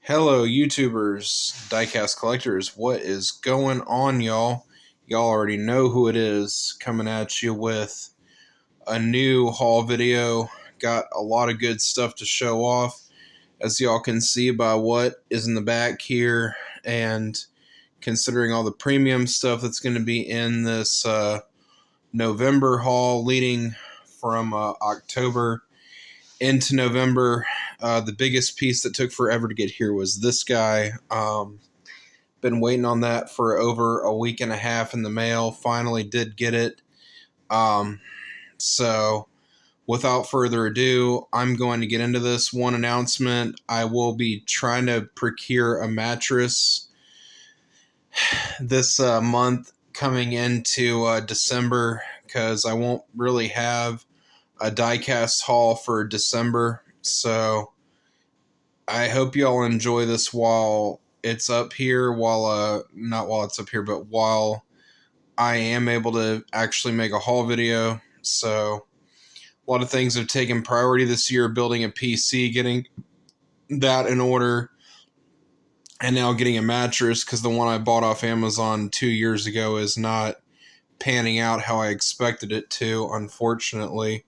Hello, YouTubers, diecast collectors. What is going on, y'all? Y'all already know who it is, coming at you with a new haul video. Got a lot of good stuff to show off, as y'all can see by what is in the back here, and considering all the premium stuff that's going to be in this November haul leading from October into November. The biggest piece that took forever to get here was this guy. Been waiting on that for over a week and a half in the mail. Finally did get it. So without further ado, I'm going to get into this. One announcement: I will be trying to procure a mattress this month coming into December, because I won't really have a diecast haul for December. So I hope y'all enjoy this while it's up here, not while it's up here, but while I am able to actually make a haul video. So a lot of things have taken priority this year: building a PC, getting that in order, and now getting a mattress, because the one I bought off Amazon 2 years ago is not panning out how I expected it to, unfortunately.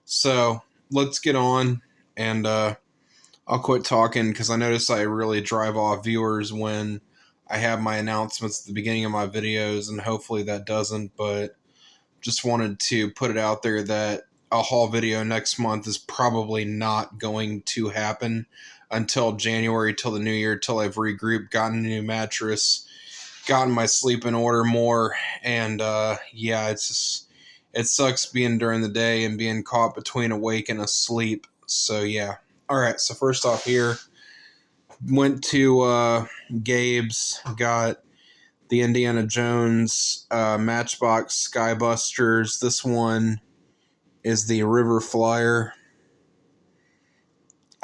So let's get on, and I'll quit talking, because I notice I really drive off viewers when I have my announcements at the beginning of my videos, and hopefully that doesn't, but just wanted to put it out there that a haul video next month is probably not going to happen until January, till the new year, till I've regrouped, gotten a new mattress, gotten my sleep in order more, and yeah, it sucks being during the day and being caught between awake and asleep. So yeah. Alright, so first off here, went to Gabe's, got the Indiana Jones Matchbox Skybusters. This one is the River Flyer.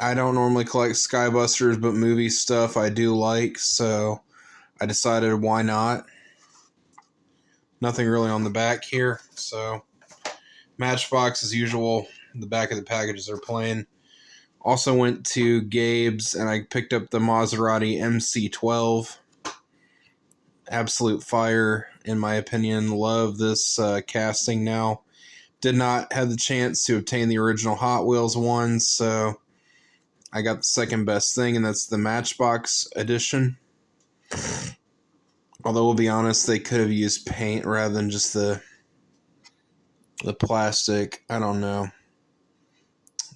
I don't normally collect Skybusters, but movie stuff I do like, so I decided why not. Nothing really on the back here, so Matchbox as usual. The back of the packages are plain. Also went to Gabe's and I picked up the Maserati MC12. Absolute fire, in my opinion. Love this casting now. Did not have the chance to obtain the original Hot Wheels one, so I got the second best thing, and that's the Matchbox edition. Although, we'll be honest, they could have used paint rather than just the plastic. I don't know.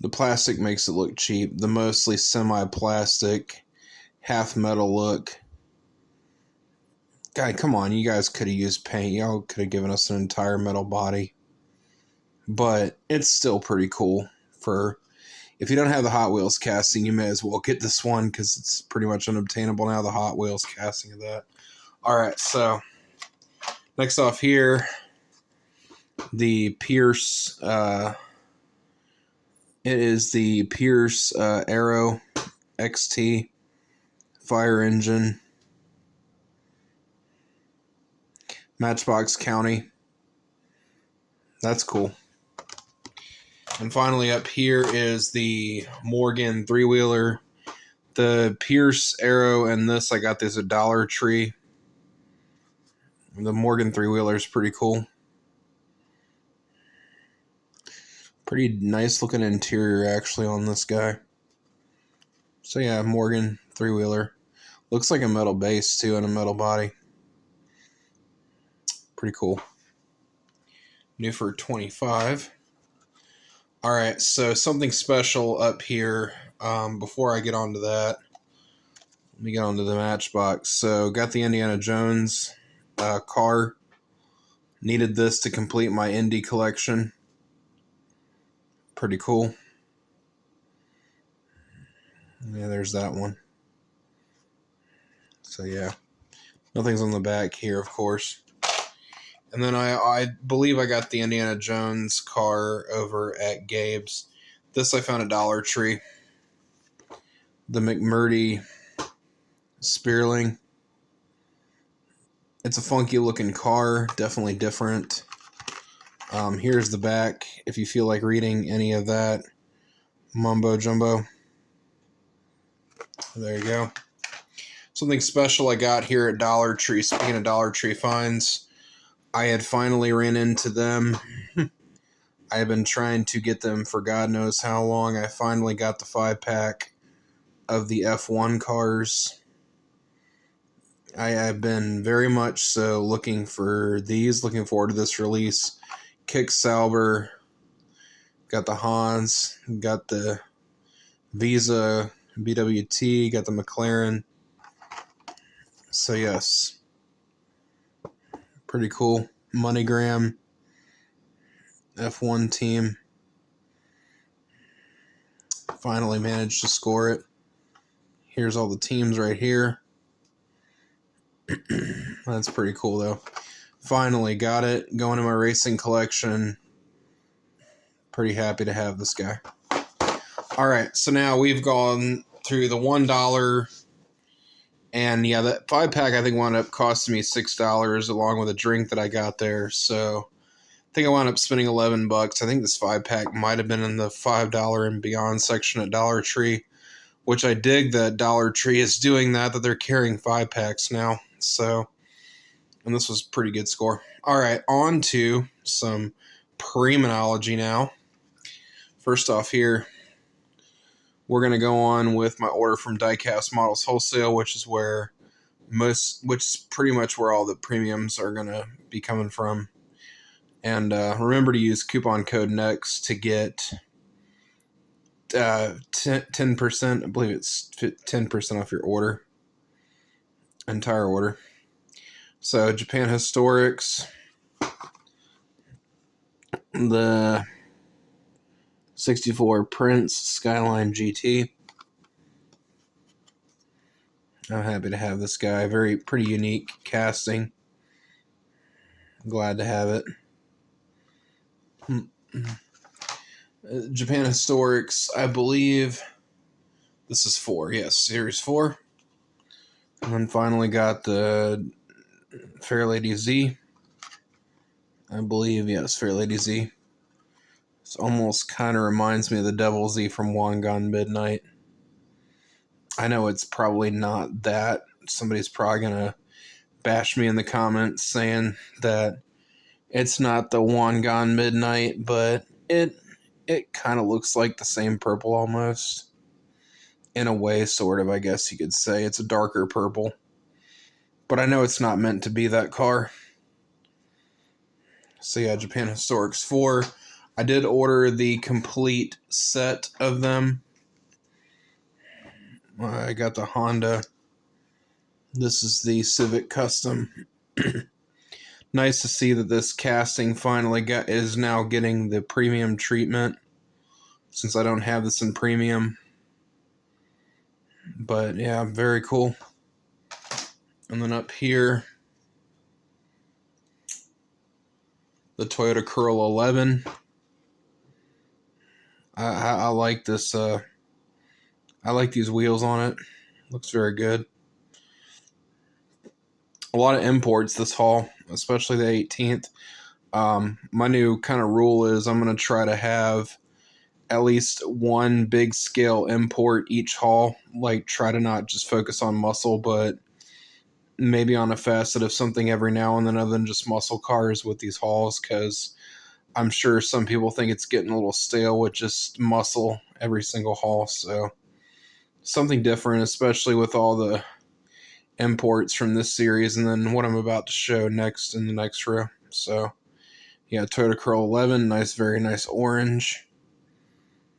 The plastic makes it look cheap. The mostly semi-plastic, half-metal look. God, come on. You guys could have used paint. Y'all could have given us an entire metal body. But it's still pretty cool. If you don't have the Hot Wheels casting, you may as well get this one, because it's pretty much unobtainable now, the Hot Wheels casting of that. Alright, so next off here, the Pierce, it is the Pierce Aero XT fire engine. Matchbox County. That's cool. And finally up here is the Morgan three-wheeler. The Pierce Aero and this, I got this at Dollar Tree. The Morgan three-wheeler is pretty cool. Pretty nice looking interior actually on this guy. So yeah, Morgan three-wheeler. Looks like a metal base too, and a metal body. Pretty cool. New for $25. Alright, so something special up here. Before I get onto that, let me get onto the Matchbox. So got the Indiana Jones car. Needed this to complete my Indy collection. Pretty cool. Yeah, there's that one. So yeah, nothing's on the back here, of course. And then I believe I got the Indiana Jones car over at Gabe's. This I found at Dollar Tree. The McMurdy Spearling. It's a funky looking car, definitely different. Here's the back, if you feel like reading any of that mumbo jumbo. There you go. Something special I got here at Dollar Tree. Speaking of Dollar Tree finds, I had finally ran into them. I have been trying to get them for God knows how long. I finally got the 5-pack of the F1 cars. I have been very much so looking for these, looking forward to this release. Kick Sauber, got the Hans, got the Visa BWT, got the McLaren. So yes, pretty cool. MoneyGram F1 team. Finally managed to score it. Here's all the teams right here. That's pretty cool though. Finally got it. Going to my racing collection. Pretty happy to have this guy. Alright, so now we've gone through the $1. And yeah, that 5-pack I think wound up costing me $6 along with a drink that I got there. So I think I wound up spending $11. I think this 5-pack might have been in the $5 and beyond section at Dollar Tree, which I dig that Dollar Tree is doing that they're carrying 5-packs now. So, and this was a pretty good score. All right, on to some Preminology now. First off here, we're going to go on with my order from Diecast Models Wholesale, which is pretty much where all the premiums are going to be coming from. And remember to use coupon code NEXT to get 10%. I believe it's 10% off your order, entire order. So Japan Historics, the 64 Prince Skyline GT. I'm happy to have this guy. Pretty unique casting. Glad to have it. Japan Historics, I believe this is 4. Yes, Series 4. And then finally got the Fairlady Z. I believe, yes, Fairlady Z. This almost kind of reminds me of the Devil Z from One Gone Midnight. I know it's probably not that. Somebody's probably going to bash me in the comments saying that it's not the One Gone Midnight, but it kind of looks like the same purple almost. In a way, sort of, I guess you could say. It's a darker purple. But I know it's not meant to be that car. So yeah, Japan Historics 4. I did order the complete set of them. I got the Honda. This is the Civic Custom. Nice to see that this casting finally is now getting the premium treatment, since I don't have this in premium. But yeah, very cool. And then up here, the Toyota Corolla 11. I like this. I like these wheels on it. Looks very good. A lot of imports this haul, especially the 18th. My new kind of rule is I'm going to try to have at least one big scale import each haul. Like, try to not just focus on muscle, but maybe on a facet of something every now and then other than just muscle cars with these hauls, because I'm sure some people think it's getting a little stale with just muscle every single haul. So something different, especially with all the imports from this series and then what I'm about to show next in the next row. So yeah, Toyota Corolla 11, nice, very nice orange.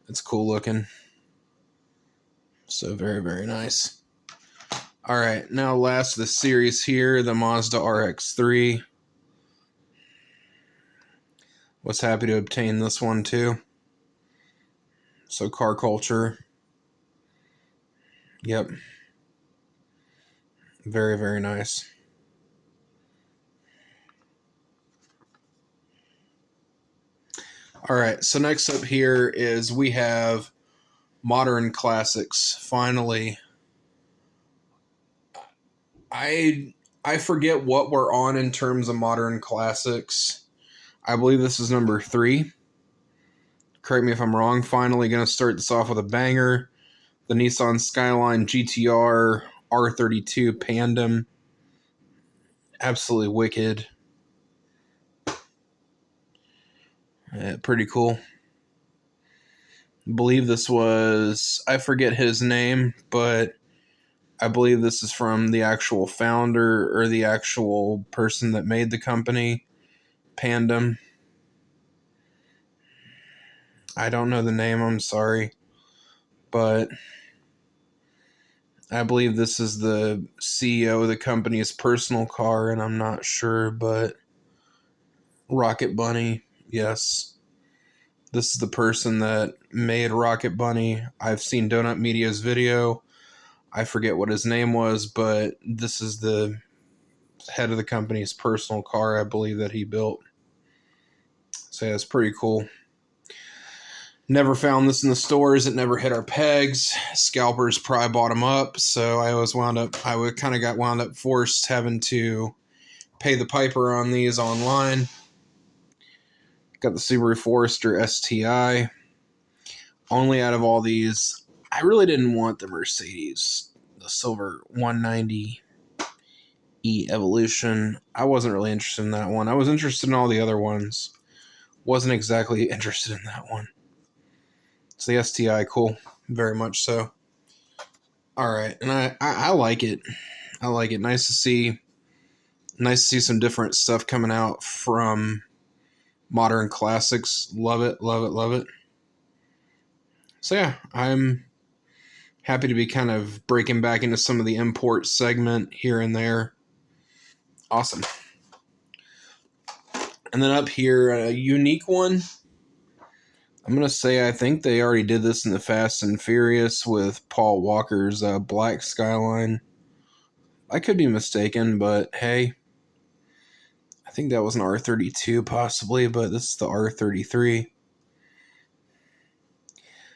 It's cool looking. So very, very nice. All right, now last of the series here, the Mazda RX-3. Was happy to obtain this one too. So car culture. Yep. Very, very nice. All right, so next up here is we have Modern Classics. Finally, I forget what we're on in terms of Modern Classics. I believe this is number 3. Correct me if I'm wrong. Finally going to start this off with a banger. The Nissan Skyline GTR R32 Pandem. Absolutely wicked. Pretty cool. I believe this was, I forget his name, but I believe this is from the actual founder or the actual person that made the company, Pandem. I don't know the name, I'm sorry. But I believe this is the CEO of the company's personal car, and I'm not sure, but Rocket Bunny, yes. This is the person that made Rocket Bunny. I've seen Donut Media's video. I forget what his name was, but this is the head of the company's personal car, I believe, that he built. So yeah, it's pretty cool. Never found this in the stores. It never hit our pegs. Scalpers probably bought them up, so I got wound up forced having to pay the piper on these online. Got the Subaru Forester STI. Only out of all these, I really didn't want the Mercedes, the silver 190E Evolution. I wasn't really interested in that one. I was interested in all the other ones. Wasn't exactly interested in that one. So the STI, cool. Very much so. Alright, and I like it. I like it. Nice to see some different stuff coming out from Modern Classics. Love it, love it, love it. So yeah, I'm happy to be kind of breaking back into some of the import segment here and there. Awesome. And then up here, a unique one. I'm going to say I think they already did this in the Fast and Furious with Paul Walker's Black Skyline. I could be mistaken, but hey. I think that was an R32 possibly, but this is the R33.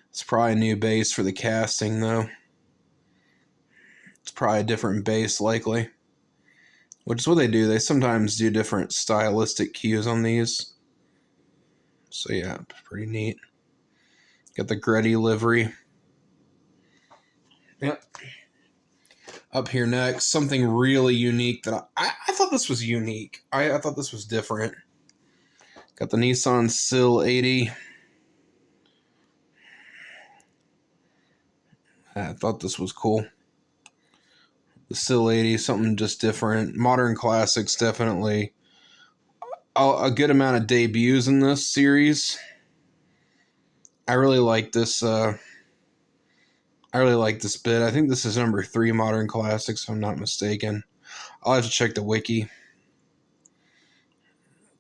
It's probably a new base for the casting, though. It's probably a different base, likely. Which is what they do. They sometimes do different stylistic cues on these. So yeah, pretty neat. Got the Gretty livery. Yep. Up here next, something really unique that I thought this was unique. I thought this was different. Got the Nissan Sil 80. I thought this was cool. The Sil 80, something just different. Modern Classics, definitely. A good amount of debuts in this series. I really like this. I really like this bit. I think this is number 3 Modern Classics, if I'm not mistaken. I'll have to check the wiki.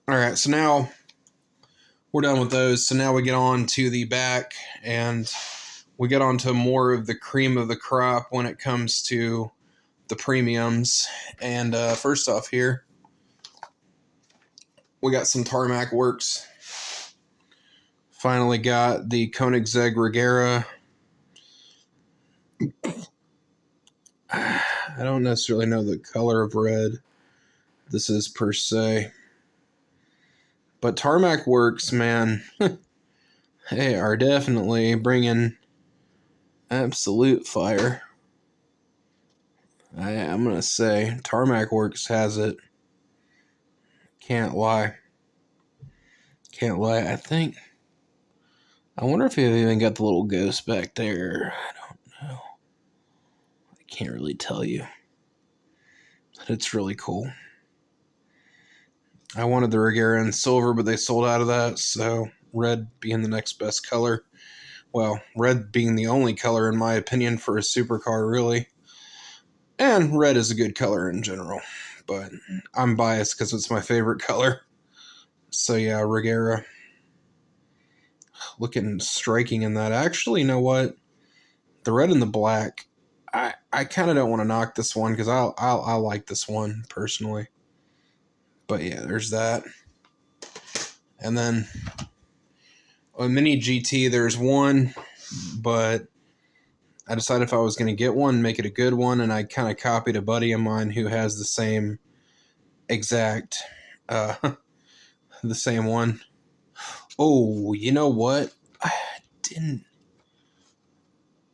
Alright, so now we're done with those. So now we get on to the back, and we get on to more of the cream of the crop when it comes to the premiums. And first off here, we got some Tarmac Works. Finally got the Koenigsegg Regera. I don't necessarily know the color of red this is per se. But Tarmac Works, man, they are definitely bringing absolute fire. I'm going to say Tarmac Works has it. Can't lie. Can't lie. I wonder if they've even got the little ghost back there. I don't know. I can't really tell you. But it's really cool. I wanted the Regera in silver, but they sold out of that, so red being the next best color. Well, red being the only color, in my opinion, for a supercar, really. And red is a good color in general, but I'm biased because it's my favorite color. So yeah, Regera. Looking striking in that. Actually, you know what? The red and the black, I kind of don't want to knock this one because I like this one personally. But yeah, there's that. And then a Mini GT, there's one, but I decided if I was going to get one, make it a good one, and I kind of copied a buddy of mine who has the same exact, the same one. Oh, you know what? I didn't.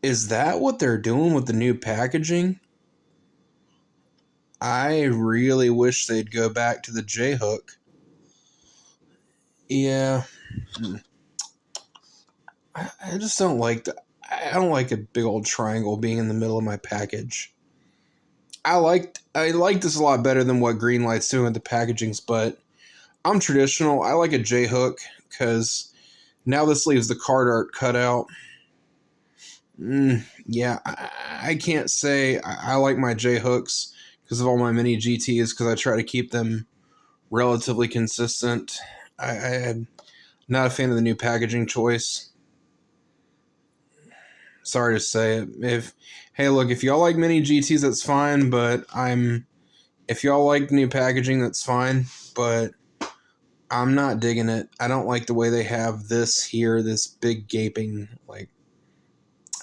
Is that what they're doing with the new packaging? I really wish they'd go back to the J-hook. Yeah. I just don't like that. I don't like a big old triangle being in the middle of my package. I like this a lot better than what Greenlight's doing with the packagings, but I'm traditional. I like a J-hook because now this leaves the card art cut out. Yeah, I can't say I like my J-hooks because of all my mini GTs because I try to keep them relatively consistent. I'm not a fan of the new packaging choice. Sorry to say it. Hey, look, if y'all like mini GTs, that's fine. But if y'all like new packaging, that's fine. But I'm not digging it. I don't like the way they have this here, this big gaping. Like,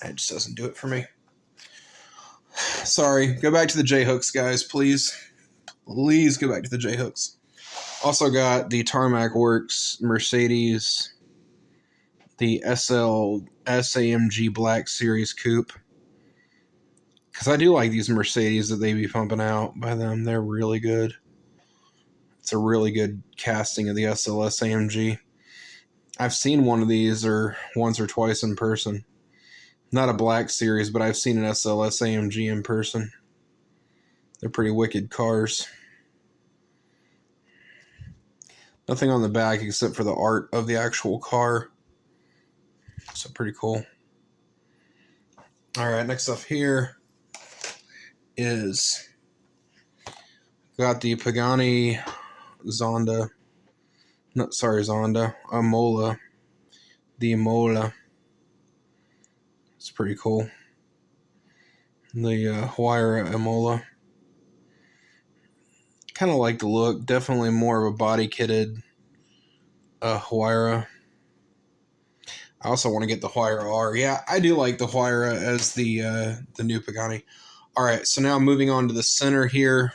it just doesn't do it for me. Sorry. Go back to the J hooks, guys, please. Please go back to the J hooks. Also got the Tarmac Works Mercedes, the SAMG Black Series Coupe. Because I do like these Mercedes that they be pumping out by them. They're really good. It's a really good casting of the SLS AMG. I've seen one of these once or twice in person. Not a Black Series, but I've seen an SLS AMG in person. They're pretty wicked cars. Nothing on the back except for the art of the actual car. So pretty cool. Alright, next up here is got the Pagani Zonda. No, sorry, Zonda. Imola. The Imola. It's pretty cool. The Huayra Imola. Kind of like the look. Definitely more of a body kitted Huayra. I also want to get the Huayra R. Yeah, I do like the Huayra as the new Pagani. All right, so now moving on to the center here.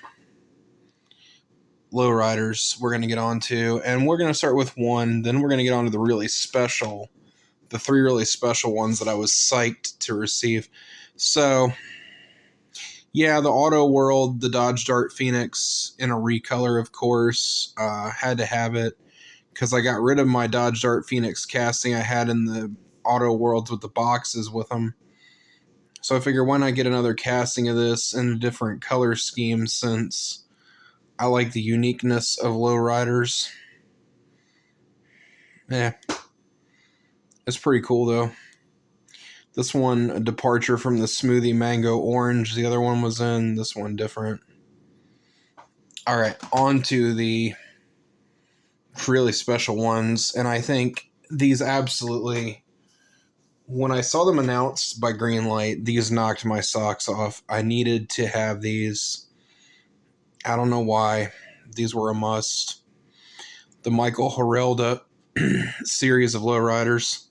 Lowriders we're going to get on to. And we're going to start with one. Then we're going to get on to the really special. The three really special ones that I was psyched to receive. So, yeah, the Auto World, the Dodge Dart Phoenix in a recolor, of course. Had to have it because I got rid of my Dodge Dart Phoenix casting I had in the Auto Worlds with the boxes with them. So I figure why not get another casting of this in a different color scheme since I like the uniqueness of lowriders. Yeah. It's pretty cool though. This one, a departure from the smoothie mango orange. The other one was in. This one different. All right, on to the really special ones. And I think these absolutely, when I saw them announced by Greenlight, these knocked my socks off. I needed to have these. I don't know why. These were a must. The Michael Herelda series of lowriders.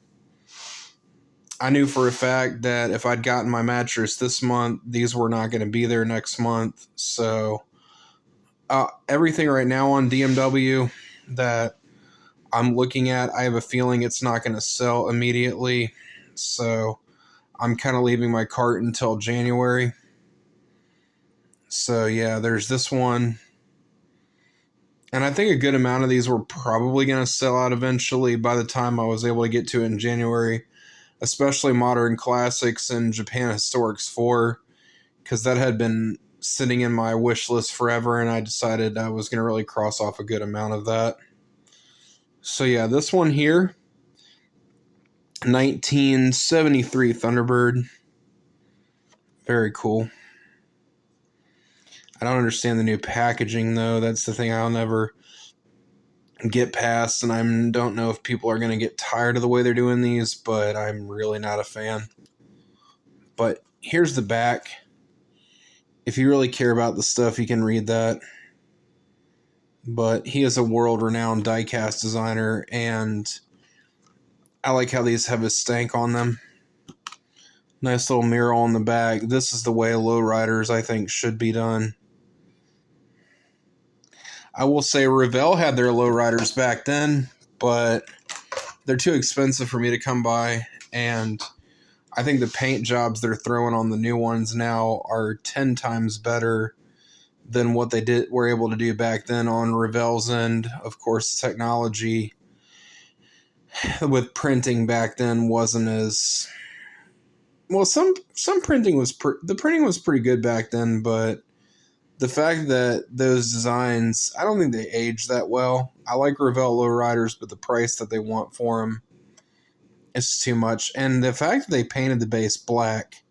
I knew for a fact that if I'd gotten my mattress this month, these were not going to be there next month. So everything right now on DMW that I'm looking at, I have a feeling it's not going to sell immediately. So I'm kind of leaving my cart until January. So yeah, there's this one. And I think a good amount of these were probably going to sell out eventually by the time I was able to get to it in January. Especially Modern Classics and Japan Historics 4, because that had been sitting in my wish list forever, and I decided I was going to really cross off a good amount of that. So yeah, this one here, 1973 Thunderbird. Very cool. I don't understand the new packaging, though. That's the thing I'll never get past, and I don't know if people are going to get tired of the way they're doing these, but I'm really not a fan. But here's the back. If you really care about the stuff, you can read that. But he is a world-renowned die-cast designer, and I like how these have a stank on them. Nice little mirror on the back. This is the way lowriders, I think, should be done. I will say Revell had their lowriders back then, but they're too expensive for me to come by, and I think the paint jobs they're throwing on the new ones now are 10 times better than what they were able to do back then on Revell's end. Of course, technology with printing back then wasn't as well. Some printing was the printing was pretty good back then, but the fact that those designs, I don't think they aged that well. I like Revell lowriders, but the price that they want for them is too much. And the fact that they painted the base black,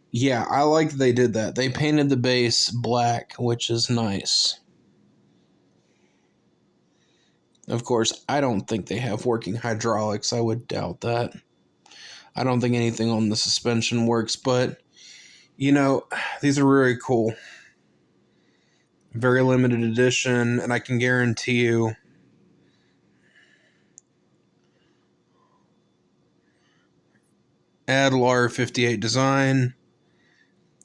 yeah, I like that they did that. They painted the base black, which is nice. Of course, I don't think they have working hydraulics. I would doubt that. I don't think anything on the suspension works, but, you know, these are very cool. Very limited edition, and I can guarantee you Adlar 58 design,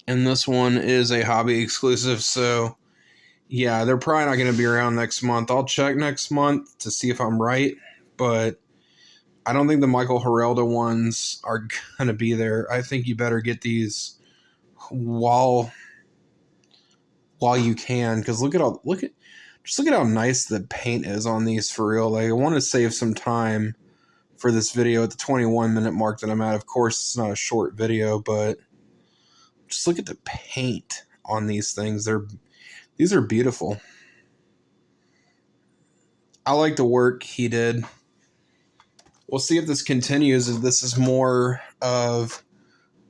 and this one is a hobby exclusive, so yeah, they're probably not going to be around next month. I'll check next month to see if I'm right, but I don't think the Michael Heralda ones are going to be there. I think you better get these while you can, because look at how nice the paint is on these for real. Like, I want to save some time for this video at the 21-minute mark that I'm at. Of course, it's not a short video, but just look at the paint on these things. These are beautiful. I like the work he did. We'll see if this continues, if this is more of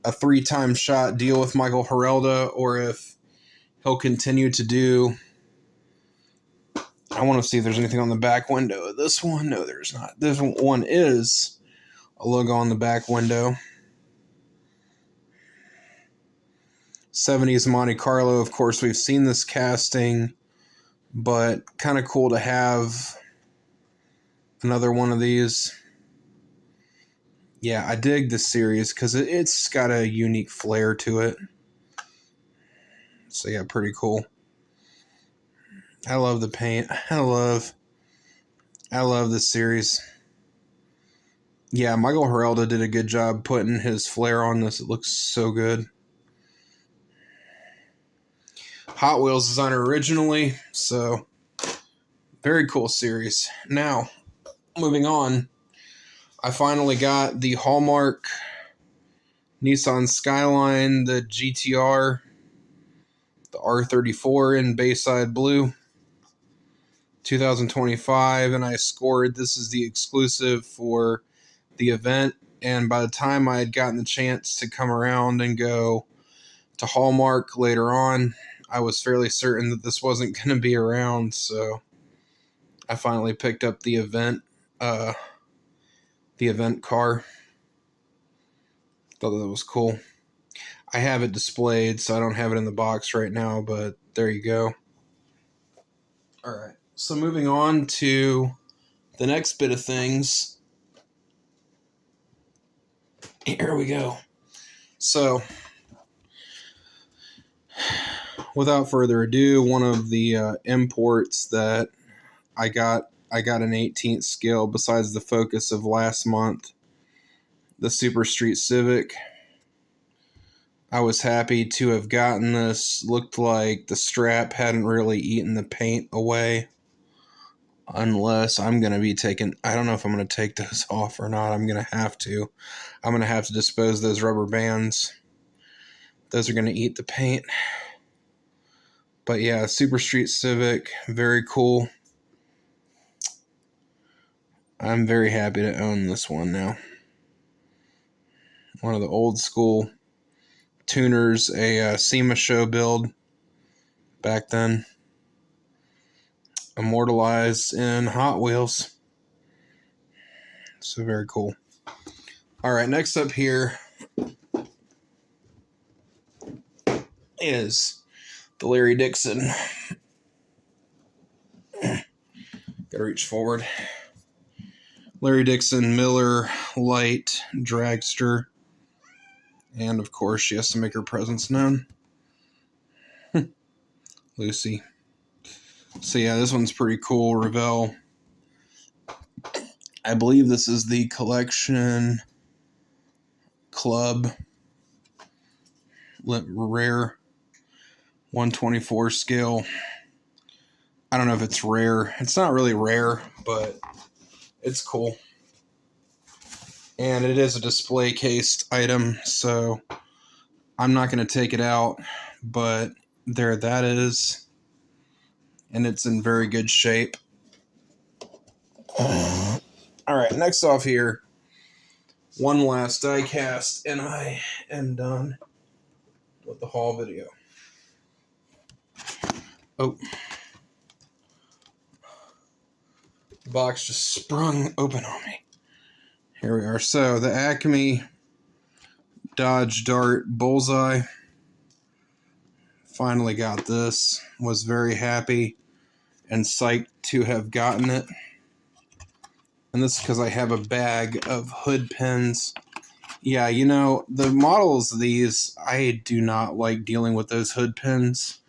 a 3-time shot deal with Michael Heralda, or if he'll continue to do... I want to see if there's anything on the back window of this one. No, there's not. This one is a logo on the back window. 70s Monte Carlo. Of course, we've seen this casting, but kind of cool to have another one of these. Yeah, I dig this series because it's got a unique flair to it. So yeah, pretty cool. I love the paint. I love this series. Yeah, Michael Heralda did a good job putting his flair on this. It looks so good. Hot Wheels designer originally, so very cool series. Now, moving on, I finally got the Hallmark Nissan Skyline, the GTR, the R34 in Bayside Blue, 2025, and I scored this is the exclusive for the event. And by the time I had gotten the chance to come around and go to Hallmark later on, I was fairly certain that this wasn't going to be around, so I finally picked up the event car. Thought that was cool. I have it displayed, so I don't have it in the box right now, but there you go. Alright, so moving on to the next bit of things. Here we go. So, without further ado, one of the imports that I got an 18th scale besides the Focus of last month, the Super Street Civic. I was happy to have gotten this. Looked like the strap hadn't really eaten the paint away. Unless I'm going to be taking... I don't know if I'm going to take those off or not. I'm going to have to. I'm going to have to dispose those rubber bands. Those are going to eat the paint. But yeah, Super Street Civic, very cool. I'm very happy to own this one now. One of the old school tuners, a SEMA show build back then. Immortalized in Hot Wheels. So very cool. Alright, next up here is the Larry Dixon. Gotta reach forward. Larry Dixon Miller Light Dragster. And of course, she has to make her presence known. Lucy. So yeah, this one's pretty cool. Revell. I believe this is the collection club, rare 124 scale. I don't know if it's rare. It's not really rare, but it's cool. And it is a display cased item, so I'm not going to take it out, but there that is. And it's in very good shape. Alright, next off here, one last die cast, and I am done with the haul video. Oh. The box just sprung open on me. Here we are. So, the Acme Dodge Dart Bullseye. Finally got this. Was very happy and psyched to have gotten it. And this is because I have a bag of hood pins. Yeah, you know, the models of these, I do not like dealing with those hood pins.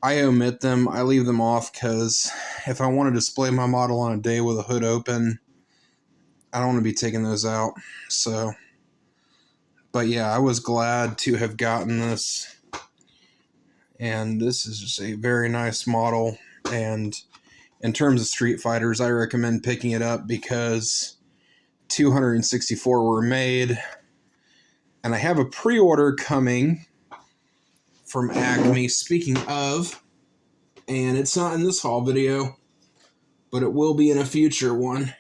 I omit them. I leave them off because if I want to display my model on a day with a hood open, I don't want to be taking those out. So, but yeah, I was glad to have gotten this. And this is just a very nice model. And in terms of Street Fighters, I recommend picking it up because 264 were made. And I have a pre-order coming from Acme, speaking of, and it's not in this haul video, but it will be in a future one.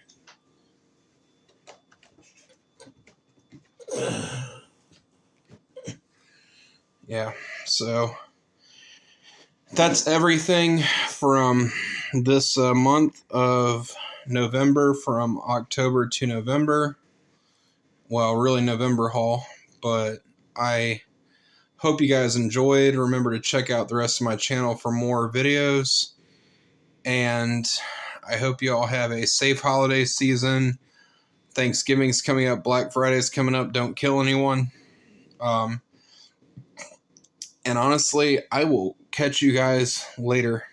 Yeah, so that's everything from this month of November, from October to November. Well, really November haul, but I hope you guys enjoyed. Remember to check out the rest of my channel for more videos, and I hope you all have a safe holiday season. Thanksgiving's coming up, Black Friday's coming up. Don't kill anyone. And honestly, I will catch you guys later.